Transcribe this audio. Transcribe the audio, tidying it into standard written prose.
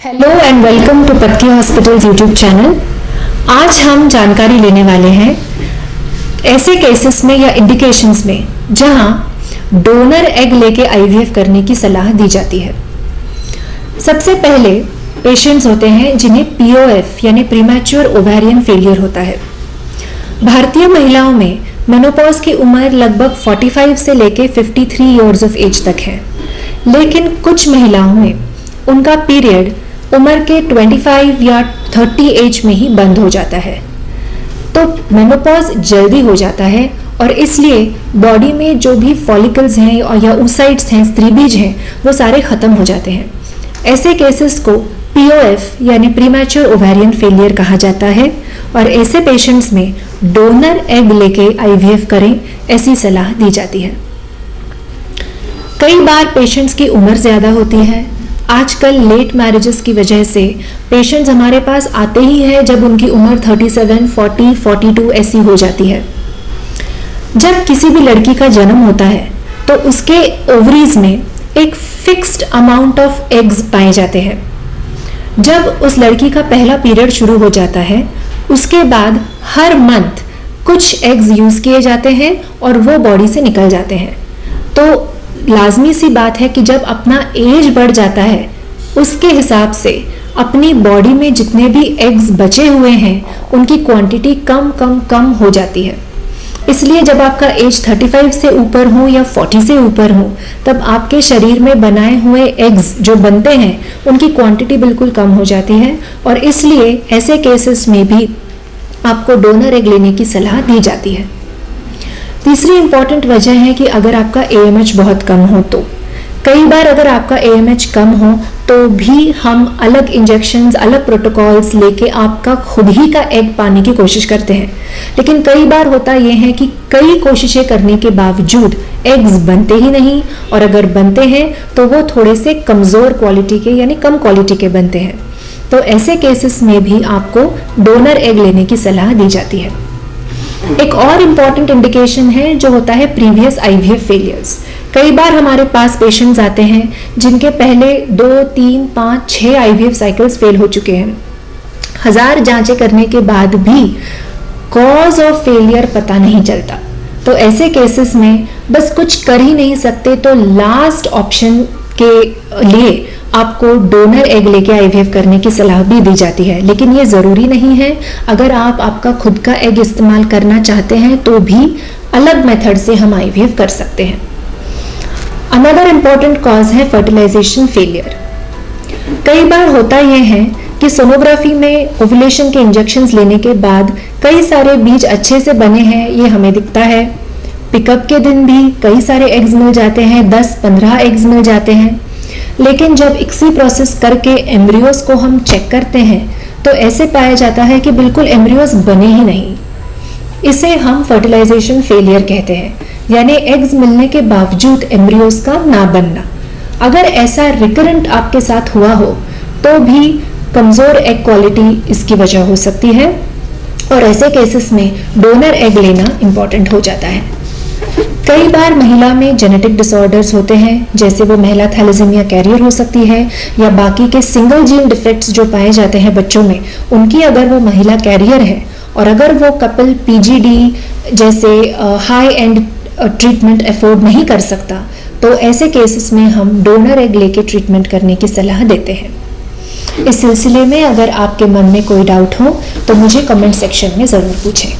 Hello and welcome to Patki hospitals YouTube channel. आज हम जानकारी लेने वाले हैं ऐसे केसेस में या इंडिकेशंस में जहां डोनर एग लेके आईवीएफ करने की सलाह दी जाती है। सबसे पहले पेशेंट्स होते हैं जिन्हें पीओएफ यानी प्रीमैच्योर ओवेरियन फेलियर होता है। भारतीय महिलाओं में मेनोपॉज की उम्र लगभग 45 से लेके 53 इयर्स ऑफ एज तक है, लेकिन कुछ महिलाओं में उनका पीरियड उम्र के 25 या 30 एज में ही बंद हो जाता है। तो मेनोपॉज जल्दी हो जाता है और इसलिए बॉडी में जो भी फॉलिकल्स हैं या oocytes हैं, स्त्रीबीज हैं, वो सारे खत्म हो जाते हैं। ऐसे केसेस को पीओएफ यानी प्रीमैच्योर ओवेरियन फेलियर कहा जाता है और ऐसे पेशेंट्स में डोनर एग लेके आईवीएफ करें, ऐसी सलाह दी जाती है। कई बार पेशेंट्स की उम्र ज़्यादा होती है। आजकल लेट मैरिजेस की वजह से पेशेंट्स हमारे पास आते ही हैं जब उनकी उम्र 37, 40, 42 ऐसी हो जाती है। जब किसी भी लड़की का जन्म होता है तो उसके ओवरीज में एक फिक्स्ड अमाउंट ऑफ एग्स पाए जाते हैं। जब उस लड़की का पहला पीरियड शुरू हो जाता है, उसके बाद हर मंथ कुछ एग्स यूज किए जाते हैं और वो बॉडी से निकल जाते हैं। तो लाजमी सी बात है कि जब अपना एज बढ़ जाता है, उसके हिसाब से अपनी बॉडी में जितने भी एग्स बचे हुए हैं उनकी क्वांटिटी कम हो जाती है। इसलिए जब आपका एज 35 से ऊपर हो या 40 से ऊपर हो, तब आपके शरीर में बनाए हुए एग्स जो बनते हैं उनकी क्वांटिटी बिल्कुल कम हो जाती है और इसलिए ऐसे केसेस में भी आपको डोनर एग लेने की सलाह दी जाती है। तीसरी इंपॉर्टेंट वजह है कि अगर आपका एएमएच बहुत कम हो तो कई बार अगर आपका एएमएच कम हो तो भी हम अलग इंजेक्शंस, अलग प्रोटोकॉल्स लेके आपका खुद ही का एग पाने की कोशिश करते हैं। लेकिन कई बार होता यह है कि कई कोशिशें करने के बावजूद एग्स बनते ही नहीं और अगर बनते हैं तो वो थोड़े से कमज़ोर क्वालिटी के यानी कम क्वालिटी के बनते हैं। तो ऐसे केसेस में भी आपको डोनर एग लेने की सलाह दी जाती है। एक और इम्पॉर्टेंट इंडिकेशन है जो होता है प्रीवियस आईवीएफ फेलियर्स। कई बार हमारे पास पेशेंट्स आते हैं जिनके पहले 2, 3, 5, 6 आईवीएफ साइकिल्स फेल हो चुके हैं। 1000 जांचें करने के बाद भी कॉज ऑफ फेलियर पता नहीं चलता। तो ऐसे केसेस में बस कुछ कर ही नहीं सकते, तो लास्ट ऑप्शन के लिए आपको डोनर एग लेके आईवीएफ करने की सलाह भी दी जाती है। लेकिन ये ज़रूरी नहीं है। अगर आप आपका खुद का एग इस्तेमाल करना चाहते हैं तो भी अलग मेथड से हम आईवीएफ कर सकते हैं। अनदर इम्पॉर्टेंट कॉज है फर्टिलाइजेशन फेलियर। कई बार होता यह है कि सोनोग्राफी में ओव्यूलेशन के इंजेक्शंस लेने के बाद कई सारे बीज अच्छे से बने हैं, ये हमें दिखता है। पिकअप के दिन भी कई सारे एग्स मिल जाते हैं, 10-15 एग्स मिल जाते हैं। लेकिन जब इक्सी प्रोसेस करके एम्ब्रियोज को हम चेक करते हैं तो ऐसे पाया जाता है कि बिल्कुल एम्ब्रियोज बने ही नहीं। इसे हम फर्टिलाइजेशन फेलियर कहते हैं, यानी एग्स मिलने के बावजूद एम्ब्रियोज का ना बनना। अगर ऐसा रिकरेंट आपके साथ हुआ हो तो भी कमज़ोर एग क्वालिटी इसकी वजह हो सकती है और ऐसे केसेस में डोनर एग लेना इम्पॉर्टेंट हो जाता है। कई बार महिला में जेनेटिक डिसऑर्डर्स होते हैं, जैसे वो महिला थैलेसीमिया कैरियर हो सकती है या बाकी के सिंगल जीन डिफेक्ट्स जो पाए जाते हैं बच्चों में, उनकी अगर वो महिला कैरियर है और अगर वो कपल पीजीडी जैसे हाई एंड ट्रीटमेंट अफोर्ड नहीं कर सकता, तो ऐसे केसेस में हम डोनर एग लेके ट्रीटमेंट करने की सलाह देते हैं। इस सिलसिले में अगर आपके मन में कोई डाउट हो तो मुझे कमेंट सेक्शन में ज़रूर पूछें।